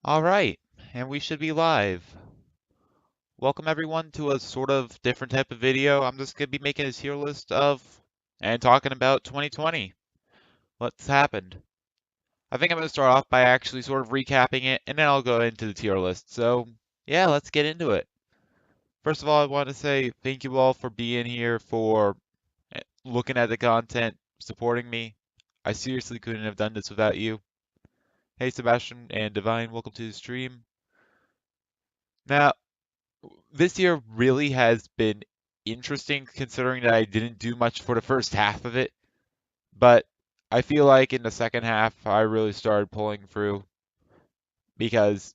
All right, and we should be live. Welcome everyone to a sort of different type of video. I'm just going to be making a tier list of and talking about 2020. What's happened? I think I'm going to start off by actually sort of recapping it, and then I'll go into the tier list. So, yeah, let's get into it. First of all, I want to say thank you all for being here, for looking at the content, supporting me. I seriously couldn't have done this without you. Hey, Sebastian and Divine, welcome to the stream. Now, this year really has been interesting considering that I didn't do much for the first half of it, but I feel like in the second half I really started pulling through because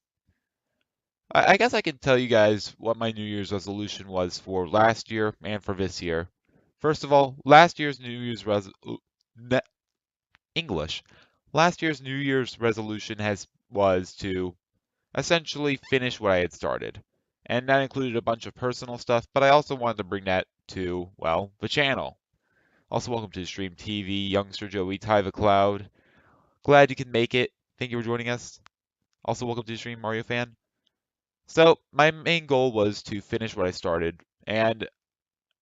I guess I can tell you guys what my New Year's resolution was for last year and for this year. First of all, last year's New Year's ne- English. Last year's New Year's resolution has was to essentially finish what I had started. And that included a bunch of personal stuff, but I also wanted to bring that to, well, the channel. Also, welcome to the stream TV, Youngster Joey, Ty the Cloud. Glad you can make it. Thank you for joining us. Also, welcome to the stream, Mario fan. So, my main goal was to finish what I started, and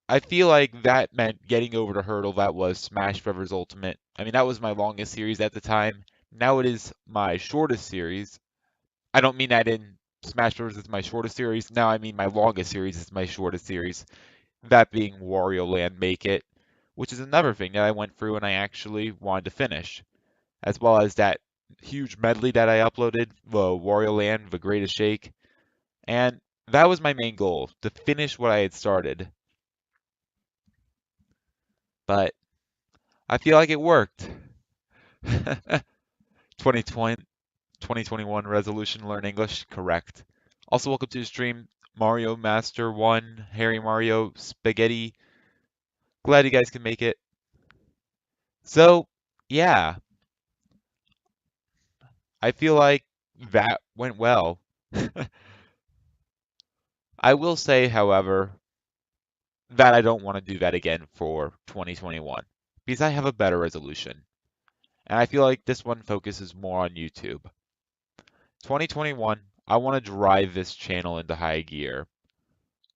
I feel like that meant getting over the hurdle that was Smash Bros. Ultimate. I mean, that was my longest series at the time. Now it is my shortest series, I don't mean that in Smash Bros. Is my shortest series. Now I mean my longest series is my shortest series. That being Wario Land Make It, which is another thing that I went through and I actually wanted to finish, as well as that huge medley that I uploaded, the Wario Land, the Greatest Shake, and that was my main goal, to finish what I had started. But I feel like it worked. 2020, 2021 resolution, learn English, correct. Also, welcome to the stream, Mario Master 1, Harry Mario, Spaghetti. Glad you guys can make it. So, yeah, I feel like that went well. I will say, however, that I don't want to do that again for 2021 because I have a better resolution. And I feel like this one focuses more on YouTube. 2021, I want to drive this channel into high gear.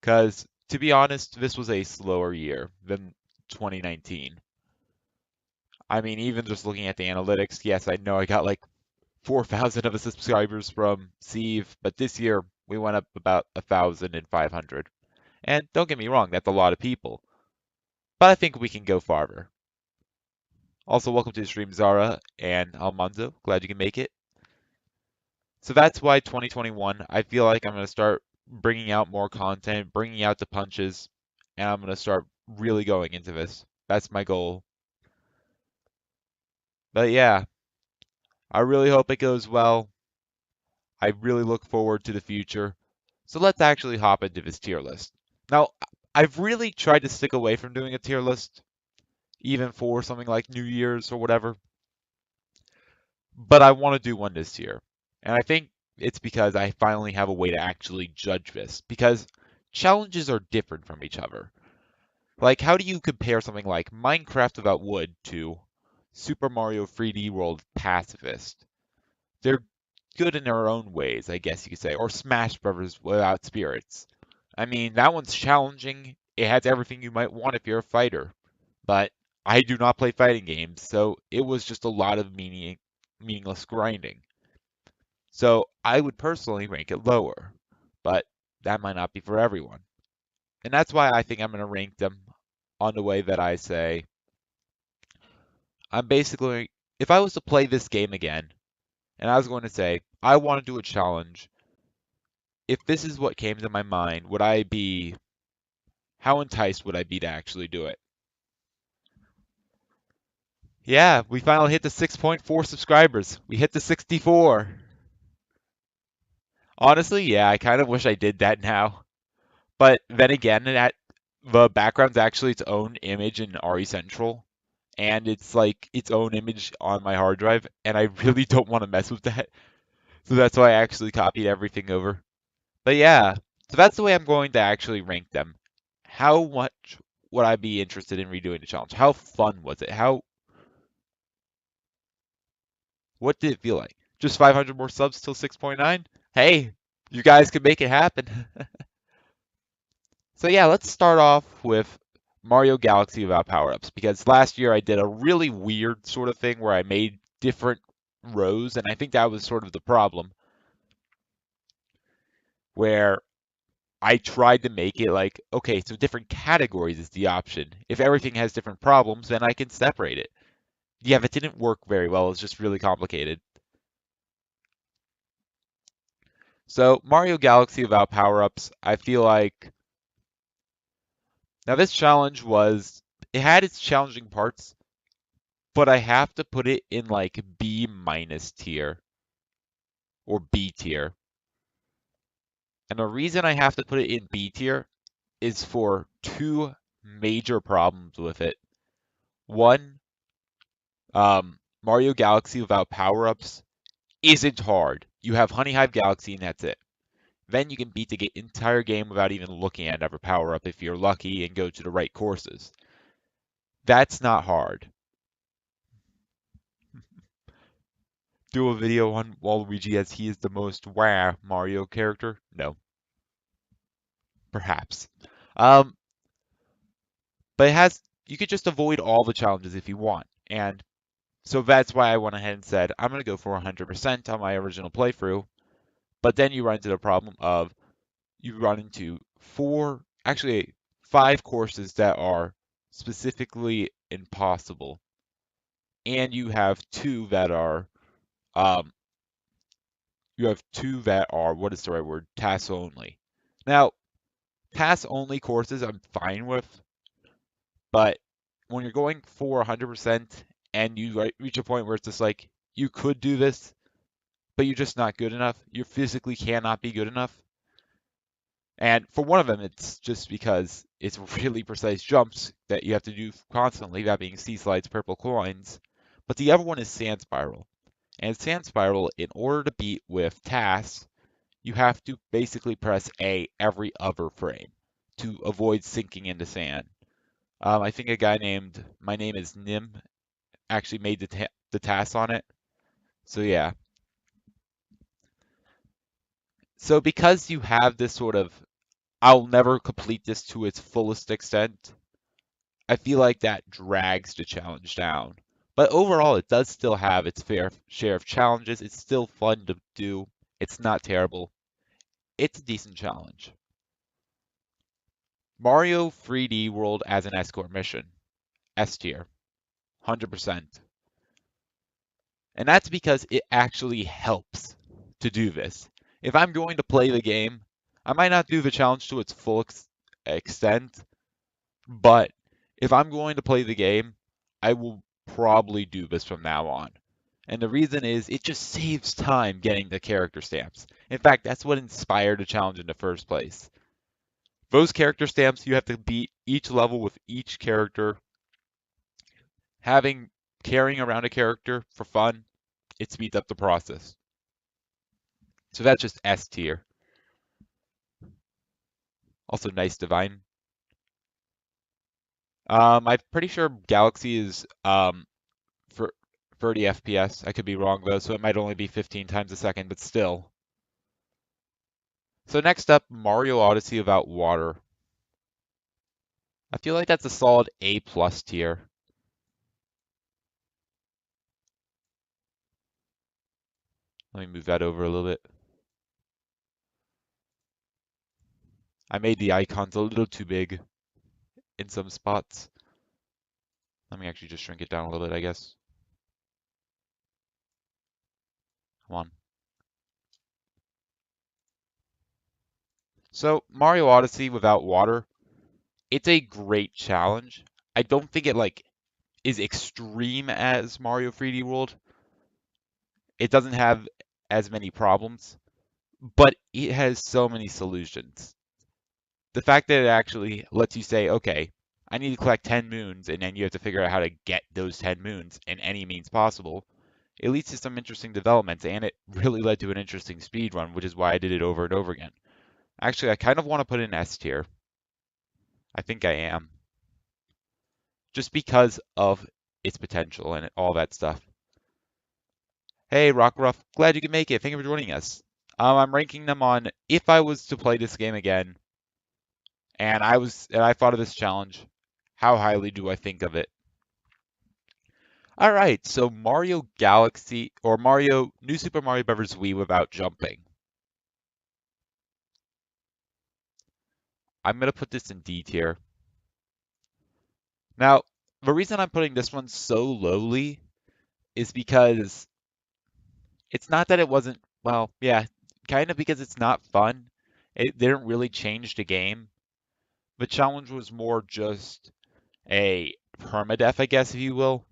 Because, to be honest, this was a slower year than 2019. I mean, even just looking at the analytics, yes, I know I got like 4,000 of the subscribers from Steve, but this year we went up about 1,500. And don't get me wrong, that's a lot of people. But I think we can go farther. Also, welcome to the stream, Zara and Almanzo. Glad you can make it. So that's why 2021, I feel like I'm going to start bringing out more content, bringing out the punches, and I'm going to start really going into this. That's my goal. But yeah, I really hope it goes well. I really look forward to the future. So let's actually hop into this tier list. Now, I've really tried to stick away from doing a tier list, even for something like New Year's or whatever, but I want to do one this year. And I think it's because I finally have a way to actually judge this, because challenges are different from each other. Like, how do you compare something like Minecraft without wood to Super Mario 3D World Pacifist? They're good in their own ways, I guess you could say, or Smash Brothers without spirits. I mean, that one's challenging. It has everything you might want if you're a fighter, but I do not play fighting games, so it was just a lot of meaningless grinding. So I would personally rank it lower, but that might not be for everyone. And that's why I think I'm going to rank them on the way that I say, I'm basically, if I was to play this game again, and I was going to say, I want to do a challenge, if this is what came to my mind, how enticed would I be to actually do it? Yeah, we finally hit the 6.4 subscribers. We hit the 64. Honestly, yeah, I kind of wish I did that now. But then again, the background's actually its own image in RE Central, and it's like its own image on my hard drive, and I really don't want to mess with that. So that's why I actually copied everything over. But yeah, so that's the way I'm going to actually rank them. How much would I be interested in redoing the challenge? How fun was it? What did it feel like? Just 500 more subs till 6.9. Hey, you guys can make it happen. So yeah, let's start off with Mario Galaxy without power-ups, because last year I did a really weird sort of thing where I made different rows, and I think that was sort of the problem, where I tried to make it like, okay, so different categories is the option. If everything has different problems, then I can separate it. Yeah, that didn't work very well. It's just really complicated. So Mario Galaxy without power-ups, I feel like now this challenge it had its challenging parts, but I have to put it in like B minus tier or B tier. And the reason I have to put it in B tier is for two major problems with it. One, Mario Galaxy without power-ups isn't hard. You have Honey Hive Galaxy and that's it. Then you can beat the entire game without even looking at every power-up if you're lucky and go to the right courses. That's not hard. Do a video on Waluigi as he is the most wah Mario character? No, perhaps. Um, but you could just avoid all the challenges if you want. And so that's why I went ahead and said, I'm going to go for 100% on my original playthrough. But then you run into the problem of you run into actually 5 courses that are specifically impossible. And um, what is the right word? Task only. Now, task only courses I'm fine with, but when you're going for 100% and you reach a point where it's just like, you could do this, but you're just not good enough. You physically cannot be good enough. And for one of them, it's just because it's really precise jumps that you have to do constantly, that being sea slides, purple coins. But the other one is Sand Spiral. And Sand Spiral, in order to beat with tasks, you have to basically press A every other frame to avoid sinking into sand. I think a guy named My Name is Nim actually made the task on it. So yeah. So because you have this sort of, I'll never complete this to its fullest extent, I feel like that drags the challenge down. But overall, it does still have its fair share of challenges. It's still fun to do. It's not terrible. It's a decent challenge. Mario 3D World as an escort mission. S tier. 100%. And that's because it actually helps to do this. If I'm going to play the game, I might not do the challenge to its full extent, but if I'm going to play the game, I will probably do this from now on. And the reason is it just saves time getting the character stamps. In fact, that's what inspired the challenge in the first place. Those character stamps, you have to beat each level with each character. Carrying around a character for fun, it speeds up the process. So that's just S tier. Also nice divine. I'm pretty sure Galaxy is for 30 FPS. I could be wrong though, so it might only be 15 times a second, but still. So next up, Mario Odyssey without water. I feel like that's a solid A plus tier. Let me move that over a little bit. I made the icons a little too big in some spots. Let me actually just shrink it down a little bit, I guess. Come on. So Mario Odyssey without water, it's a great challenge. I don't think it like is extreme as Mario 3D World. It doesn't have as many problems, but it has so many solutions. The fact that it actually lets you say, okay, I need to collect 10 moons, and then you have to figure out how to get those 10 moons in any means possible, it leads to some interesting developments, and it really led to an interesting speed run, which is why I did it over and over again. Actually, I kind of want to put it in S tier. I think I am. Just because of its potential and all that stuff. Hey, Rockruff, glad you could make it. Thank you for joining us. I'm ranking them on if I was to play this game again, and I thought of this challenge. How highly do I think of it? All right, so Mario Galaxy or Mario New Super Mario Bros. Wii without jumping. I'm gonna put this in D tier. Now, the reason I'm putting this one so lowly is because it's not that it wasn't, well, yeah, kind of because it's not fun. It didn't really change the game. The challenge was more just a permadeath, I guess, if you will.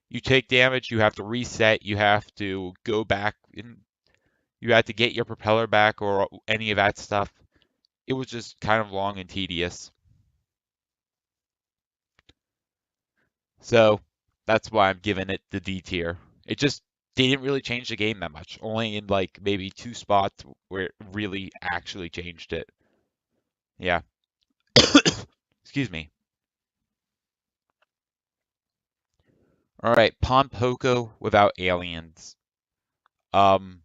You take damage, you have to reset, you have to go back, and you have to get your propeller back or any of that stuff. It was just kind of long and tedious. So that's why I'm giving it the D tier. It just didn't really change the game that much, only in like maybe two spots where it really actually changed it. Yeah. Excuse me. All right, Pon Poco without aliens. Um,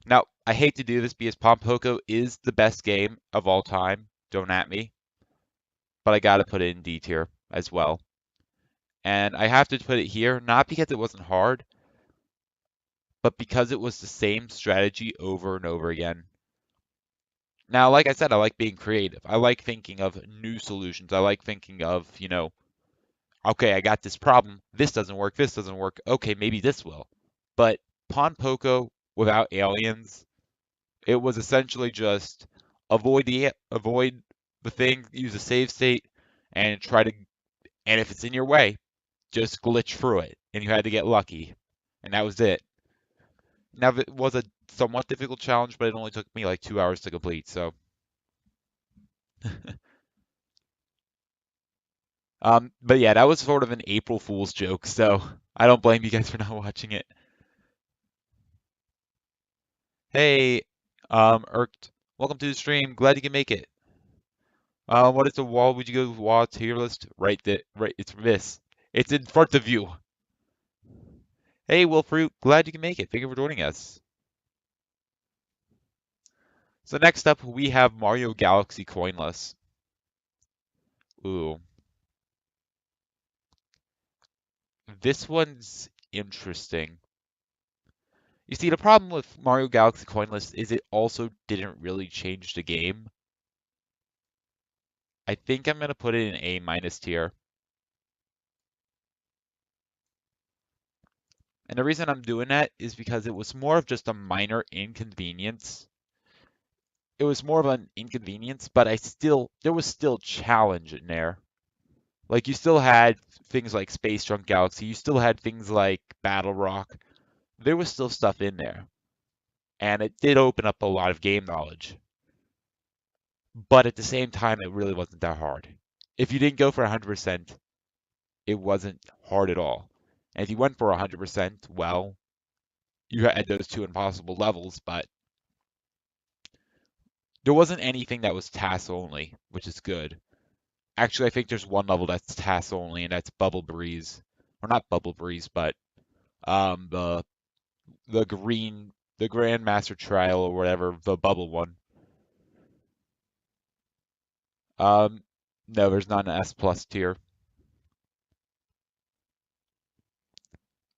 Now, I hate to do this because Pon Poco is the best game of all time. Don't at me. But I gotta put it in D tier as well. And I have to put it here, not because it wasn't hard, but because it was the same strategy over and over again. Now, like I said, I like being creative. I like thinking of new solutions. I like thinking of, okay, I got this problem. This doesn't work. This doesn't work. Okay, maybe this will. But Pon Poco without aliens, it was essentially just avoid the thing, use a save state, and try to. And if it's in your way, just glitch through it, and you had to get lucky, and that was it. Now it was a somewhat difficult challenge, but it only took me like 2 hours to complete. So, but yeah, that was sort of an April Fool's joke. So I don't blame you guys for not watching it. Hey, Irked, welcome to the stream. Glad you can make it. What is the wall? Would you go wall tier list? Right, it's this. It's in front of you. Hey, Wilfruit, glad you can make it. Thank you for joining us. So next up, we have Mario Galaxy Coinless. Ooh, this one's interesting. You see, the problem with Mario Galaxy Coinless is it also didn't really change the game. I think I'm gonna put it in A minus tier. And the reason I'm doing that is because it was more of just a minor inconvenience. It was more of an inconvenience, but there was still challenge in there. Like you still had things like Space Junk Galaxy, you still had things like Battle Rock. There was still stuff in there, and it did open up a lot of game knowledge. But at the same time, it really wasn't that hard. If you didn't go for 100%, it wasn't hard at all. And if you went for 100%, well, you had those two impossible levels, but there wasn't anything that was task only, which is good. Actually, I think there's one level that's task only, and that's Bubble Breeze. Or not Bubble Breeze, but um the the green the Grandmaster Trial or whatever, the bubble one. Um no, there's not an S plus tier.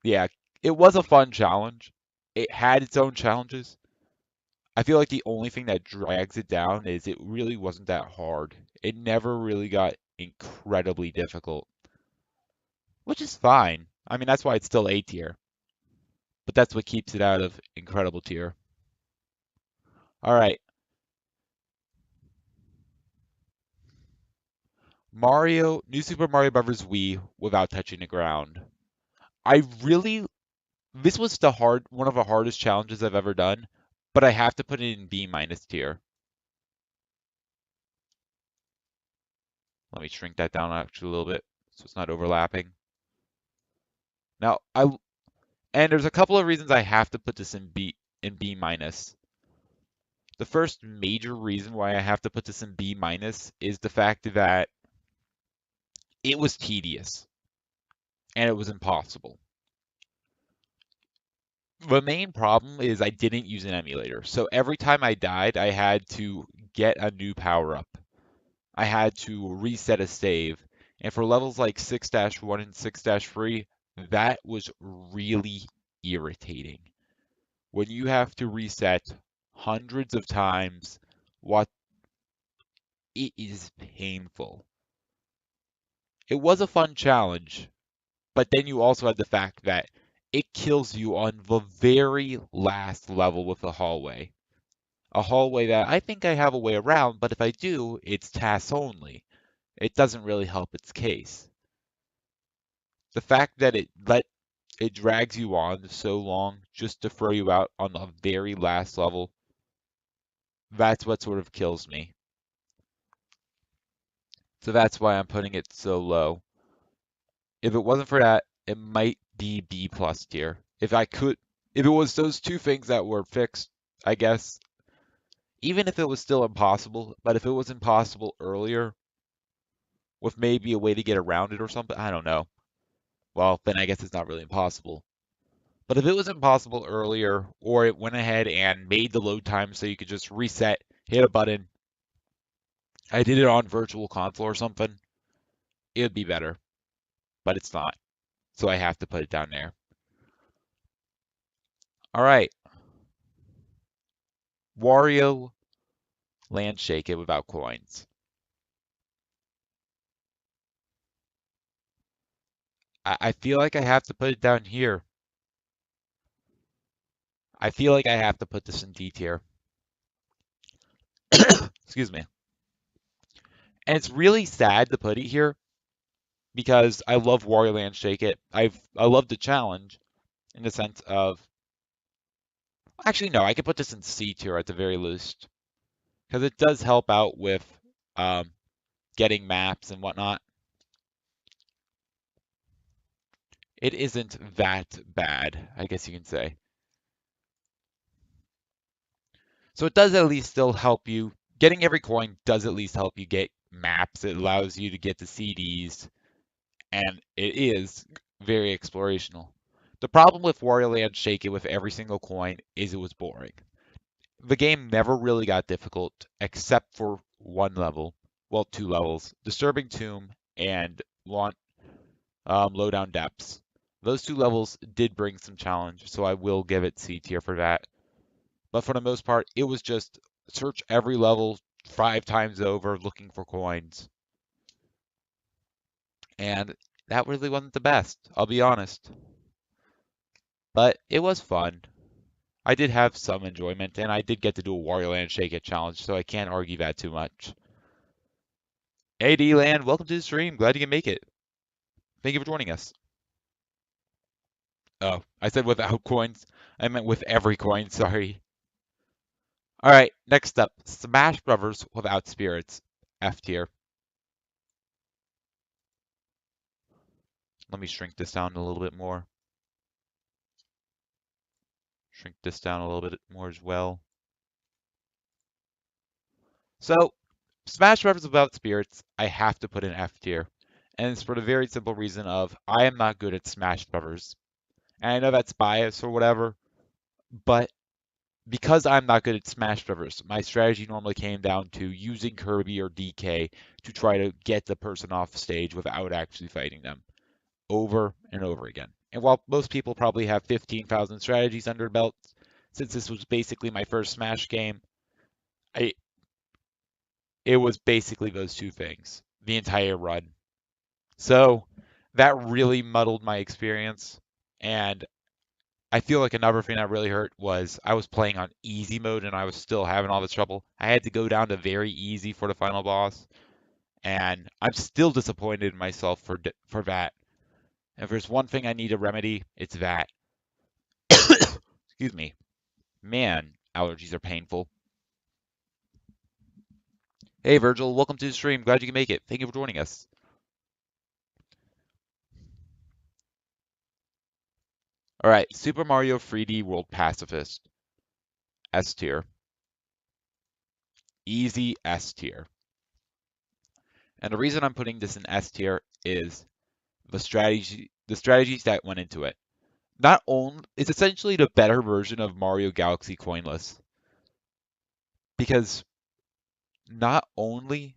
Yeah, it was a fun challenge. It had its own challenges. I feel like the only thing that drags it down is it really wasn't that hard. It never really got incredibly difficult, which is fine. I mean, that's why it's still A tier, but that's what keeps it out of incredible tier. All right, New Super Mario Bros. Wii without touching the ground. I really, this was one of the hardest challenges I've ever done, but I have to put it in B minus tier. Let me shrink that down actually a little bit so it's not overlapping. Now, and there's a couple of reasons I have to put this in B minus. The first major reason why I have to put this in B minus is the fact that it was tedious and it was impossible. The main problem is I didn't use an emulator. So every time I died, I had to get a new power up. I had to reset a save. And for levels like 6-1 and 6-3, that was really irritating. When you have to reset hundreds of times, what it is painful. It was a fun challenge, but then you also had the fact that it kills you on the very last level with the hallway. A hallway that I think I have a way around, but if I do, it's tasks only. It doesn't really help its case. The fact that it drags you on so long just to throw you out on the very last level, that's what sort of kills me. So that's why I'm putting it so low. If it wasn't for that, it might be B plus tier. If it was those two things that were fixed, I guess, even if it was still impossible, but if it was impossible earlier, with maybe a way to get around it or something, I don't know. Well, then I guess it's not really impossible. But if it was impossible earlier, or it went ahead and made the load time so you could just reset, hit a button, I did it on Virtual Console or something, it would be better. But it's not. So I have to put it down there. All right. Wario Land Shake It without coins. I feel like I have to put it down here. I feel like I have to put this in D tier. Excuse me. And it's really sad to put it here because I love Wario Land Shake It. I love the challenge in the sense of actually no, I could put this in C tier at the very least because it does help out with um, getting maps and whatnot. It isn't that bad, I guess you can say. So it does at least still help you. Getting every coin does at least help you get maps. It allows you to get the CDs, and it is very explorational. The problem with Wario Land Shake It with every single coin is it was boring. The game never really got difficult except for one level, well, two levels, Disturbing Tomb and Lowdown Depths. Those two levels did bring some challenge, so I will give it C tier for that. But for the most part, it was just search every level 5 times over looking for coins. And that really wasn't the best, I'll be honest. But it was fun. I did have some enjoyment, and I did get to do a Wario Land Shake It challenge, so I can't argue that too much. Hey D-Land, welcome to the stream. Glad you can make it. Thank you for joining us. Oh, I said without coins. I meant with every coin, sorry. All right, next up, Smash Brothers without spirits. F tier. Let me shrink this down a little bit more. Shrink this down a little bit more as well. So, Smash Brothers without spirits, I have to put in F tier. And it's for the very simple reason of I am not good at Smash Brothers. And I know that's bias or whatever, but because I'm not good at Smash Brothers, my strategy normally came down to using Kirby or DK to try to get the person off stage without actually fighting them over and over again. And while most people probably have 15,000 strategies under their belts, since this was basically my first Smash game, I it was basically those two things the entire run. So that really muddled my experience. And I feel like another thing that really hurt was I was playing on easy mode and I was still having all this trouble. I had to go down to very easy for the final boss, and I'm still disappointed in myself for that. If there's one thing I need to remedy, it's that. Excuse me. Man, allergies are painful. Hey Virgil, welcome to the stream. Glad you can make it. Thank you for joining us. All right, Super Mario 3D World Pacifist. S tier. Easy S tier. And the reason I'm putting this in S tier is the strategies that went into it. not only it's essentially the better version of Mario Galaxy Coinless because not only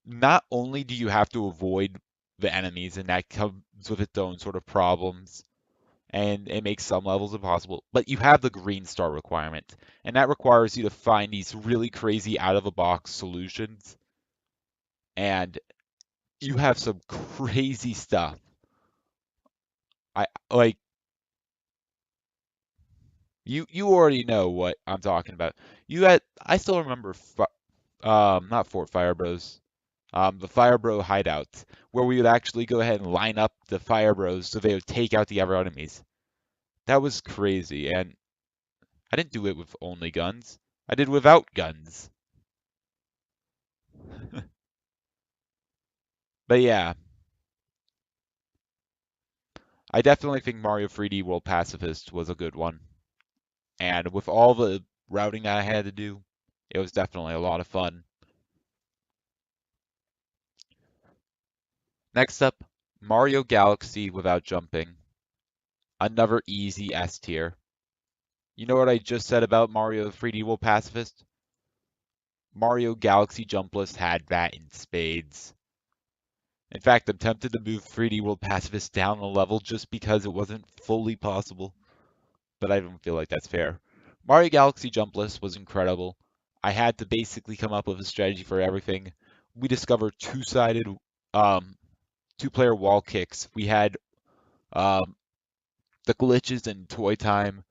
not only do you have to avoid the enemies and that comes with its own sort of problems and it makes some levels impossible, but you have the green star requirement and that requires you to find these really crazy out of the box solutions and you have some crazy stuff. I like you already know what I'm talking about. You had I still remember not Fort Fire Bros. The Fire Bro hideouts, where we would actually go ahead and line up the Fire Bros so they would take out the other enemies. That was crazy, and I didn't do it with only guns. I did without guns. But yeah, I definitely think Mario 3D World Pacifist was a good one. And with all the routing that I had to do, it was definitely a lot of fun. Next up, Mario Galaxy without jumping. Another easy S tier. You know what I just said about Mario 3D World Pacifist? Mario Galaxy Jumpless had that in spades. In fact, I'm tempted to move 3D World Pacifist down a level just because it wasn't fully possible, but I don't feel like that's fair. Mario Galaxy Jumpless was incredible. I had to basically come up with a strategy for everything. We discovered two-sided, um, two-player wall kicks. We had um, the glitches in Toy Time.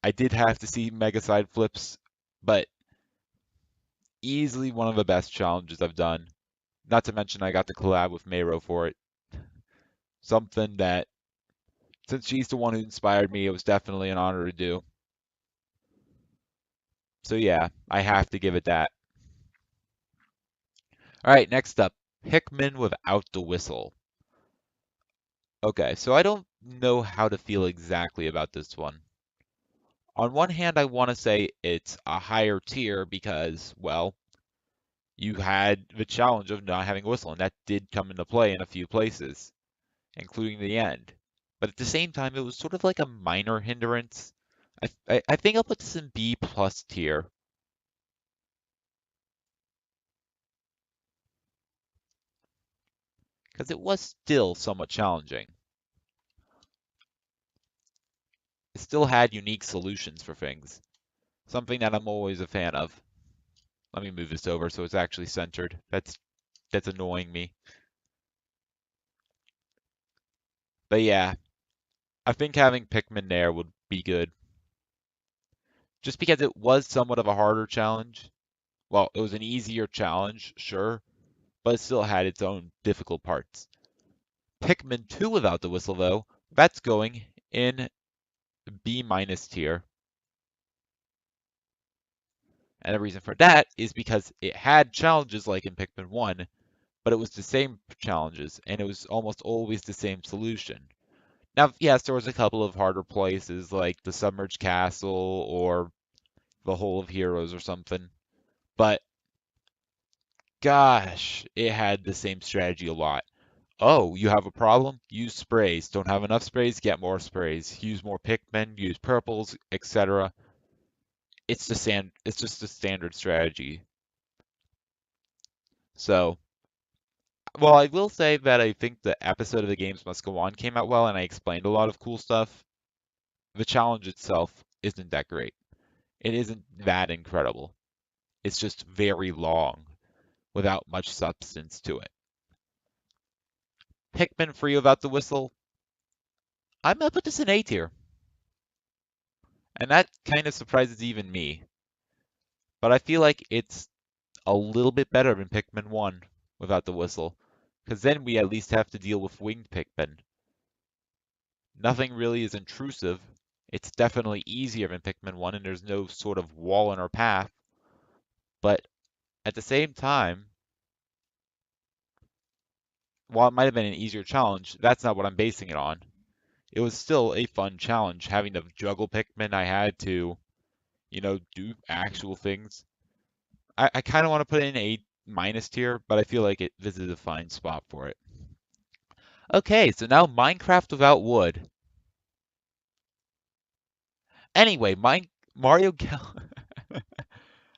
I did have to see Mega Side Flips, but easily one of the best challenges I've done. Not to mention I got to collab with Mayro for it. Something that, since she's the one who inspired me, it was definitely an honor to do. So yeah, I have to give it that. All right, next up, Pikmin without the whistle. Okay, so I don't know how to feel exactly about this one. On one hand, I want to say it's a higher tier because, well, you had the challenge of not having a whistle, and that did come into play in a few places, including the end. But at the same time, it was sort of like a minor hindrance. I think I'll put this in B plus tier because it was still somewhat challenging. It still had unique solutions for things, something that I'm always a fan of. Let me move this over so it's actually centered. That's annoying me. But yeah, I think having Pikmin there would be good. Just because it was somewhat of a harder challenge. Well, it was an easier challenge, sure, but it still had its own difficult parts. Pikmin 2 without the whistle, though, that's going in B minus tier. And the reason for that is because it had challenges like in Pikmin 1, but it was the same challenges, and it was almost always the same solution. Now, yes, there was a couple of harder places like the Submerged Castle or the Hole of Heroes or something, but gosh, it had the same strategy a lot. Oh, you have a problem? Use sprays. Don't have enough sprays? Get more sprays. Use more Pikmin, use purples, etc. It's just a standard strategy. So, well, I will say that I think the episode of The Games Must Go On came out well and I explained a lot of cool stuff. The challenge itself isn't that great. It isn't that incredible. It's just very long without much substance to it. Pikmin free without the whistle. I'm gonna put this in A tier. And that kind of surprises even me. But I feel like it's a little bit better than Pikmin 1 without the whistle. Because then we at least have to deal with winged Pikmin. Nothing really is intrusive. It's definitely easier than Pikmin 1, and there's no sort of wall in our path. But at the same time, while it might have been an easier challenge, that's not what I'm basing it on. It was still a fun challenge having to juggle Pikmin. I had to, do actual things. I kind of want to put it in a minus tier, but I feel like this is a fine spot for it. Okay, so now Minecraft without wood. Anyway, Mario Gal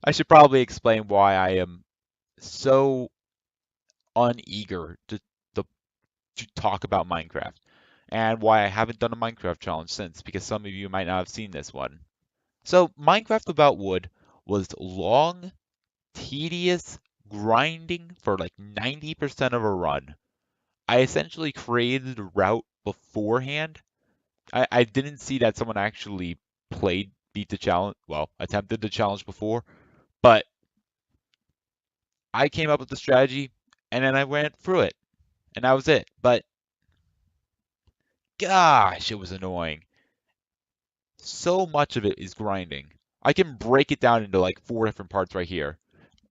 I should probably explain why I am so uneager to, to talk about Minecraft and why I haven't done a Minecraft challenge since, because some of you might not have seen this one. So, Minecraft without wood was long, tedious grinding for like 90% of a run. I essentially created a route beforehand. I didn't see that someone actually beat the challenge, well, attempted the challenge before, but I came up with the strategy and then I went through it, and that was it. But gosh, it was annoying. So much of it is grinding. I can break it down into like 4 different parts right here.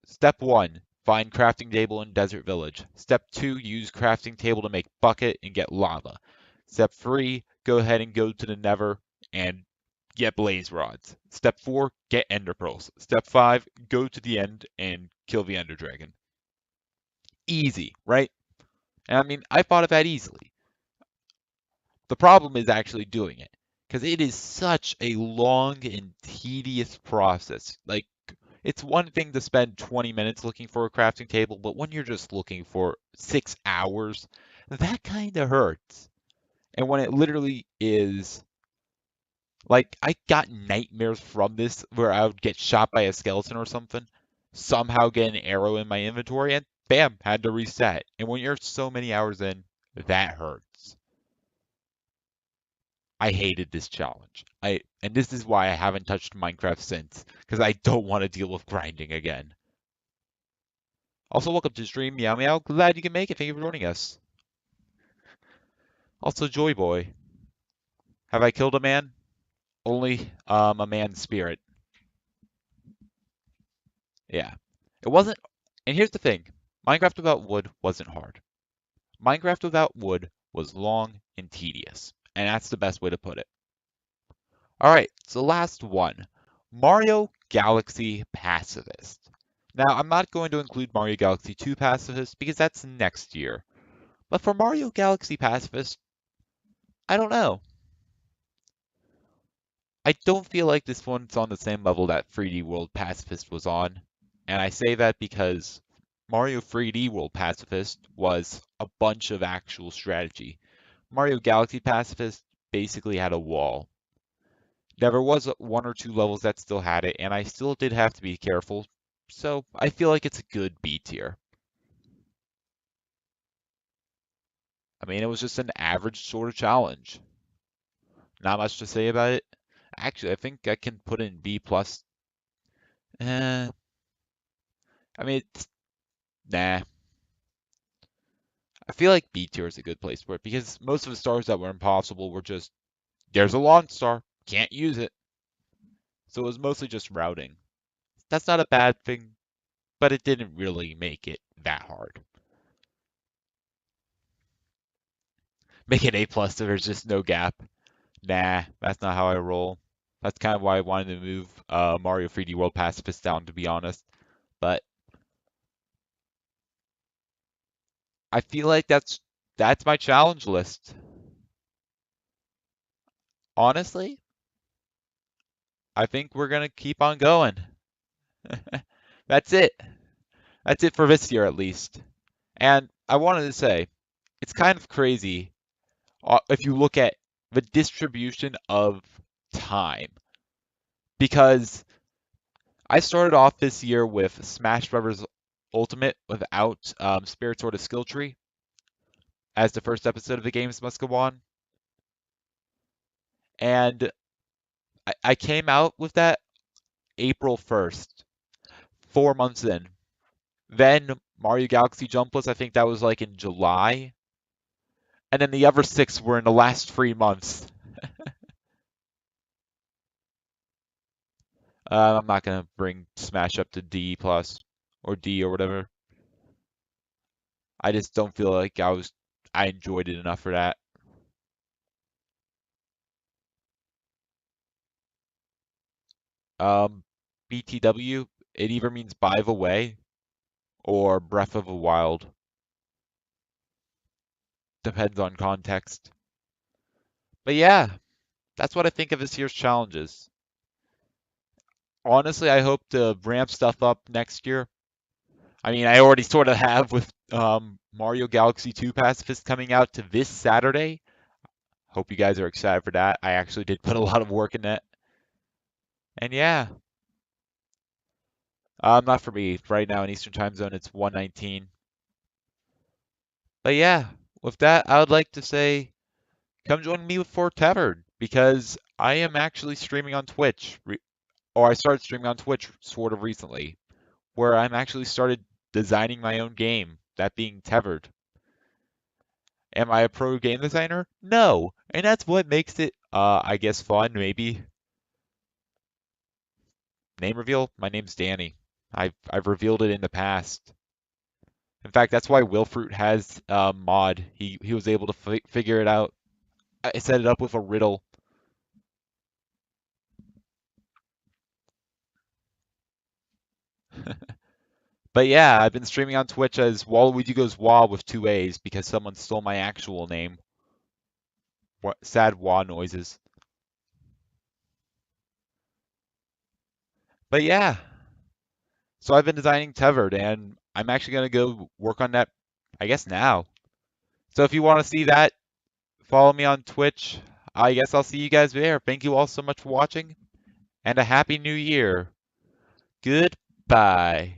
Step 1, find crafting table in desert village. Step 2, use crafting table to make bucket and get lava. Step 3, go ahead and go to the nether and get blaze rods. Step 4, get ender pearls. Step 5, go to the end and kill the ender dragon. Easy, right? And I mean, I thought of that easily. The problem is actually doing it, because it is such a long and tedious process. Like, it's one thing to spend 20 minutes looking for a crafting table, but when you're just looking for 6 hours, that kind of hurts. And when it literally is, like, I got nightmares from this where I would get shot by a skeleton or something, somehow get an arrow in my inventory, and bam, had to reset. And when you're so many hours in, that hurts. I hated this challenge. And this is why I haven't touched Minecraft since, because I don't want to deal with grinding again. Also, welcome to the stream, Meow Meow. Glad you can make it. Thank you for joining us. Also, Joy Boy. Have I killed a man? Only a man's spirit. Yeah. It wasn't. And here's the thing: Minecraft without wood wasn't hard. Minecraft without wood was long and tedious, and that's the best way to put it. All right, so last one, Mario Galaxy Pacifist. Now, I'm not going to include Mario Galaxy 2 Pacifist because that's next year. But for Mario Galaxy Pacifist, I don't know. I don't feel like this one's on the same level that 3D World Pacifist was on. And I say that because Mario 3D World Pacifist was a bunch of actual strategy. Mario Galaxy Pacifist basically had a wall. There was one or two levels that still had it, and I still did have to be careful. So I feel like it's a good B tier. I mean, it was just an average sort of challenge. Not much to say about it. Actually, I think I can put in B plus. Eh, I mean, nah. I feel like B tier is a good place for it because most of the stars that were impossible were just there's a launch star, can't use it. So it was mostly just routing. That's not a bad thing, but it didn't really make it that hard. Make it A plus so there's just no gap. Nah, that's not how I roll. That's kind of why I wanted to move Mario 3D World Pacifist down, to be honest. But I feel like that's my challenge list. Honestly, I think we're gonna keep on going. That's it. That's it for this year, at least. And I wanted to say, it's kind of crazy if you look at the distribution of time, because I started off this year with Smash Bros. Ultimate without Spirit Sword of Skill Tree as the first episode of the Games Must Go On, and I came out with that April 1st, 4 months in. Then Mario Galaxy Jumpless, I think that was like in July, and then the other six were in the last 3 months. I'm not gonna bring Smash up to D plus or D or whatever. I just don't feel like I enjoyed it enough for that. Um, BTW, it either means by the way or Breath of the Wild. Depends on context. But yeah, that's what I think of this year's challenges. Honestly, I hope to ramp stuff up next year. I mean, I already sort of have with Mario Galaxy 2 Pacifist coming out to this Saturday. Hope you guys are excited for that. I actually did put a lot of work in that. And yeah, not for me. Right now in Eastern Time Zone, it's 1:19. But yeah, with that, I would like to say come join me for Tavern because I am actually streaming on Twitch, or I started streaming on Twitch sort of recently, where I'm actually started designing my own game, that being Tethered. Am I a pro game designer? No, and that's what makes it, I guess, fun. Maybe name reveal. My name's Danny. I've revealed it in the past. In fact, that's why Wilfruit has mod. He was able to figure it out. I set it up with a riddle. But yeah, I've been streaming on Twitch as Waluigi Goes Wah with two A's because someone stole my actual name. Sad wah noises. But yeah, so I've been designing Tethered, and I'm actually gonna go work on that, I guess now. So if you want to see that, follow me on Twitch. I guess I'll see you guys there. Thank you all so much for watching, and a happy new year. Goodbye.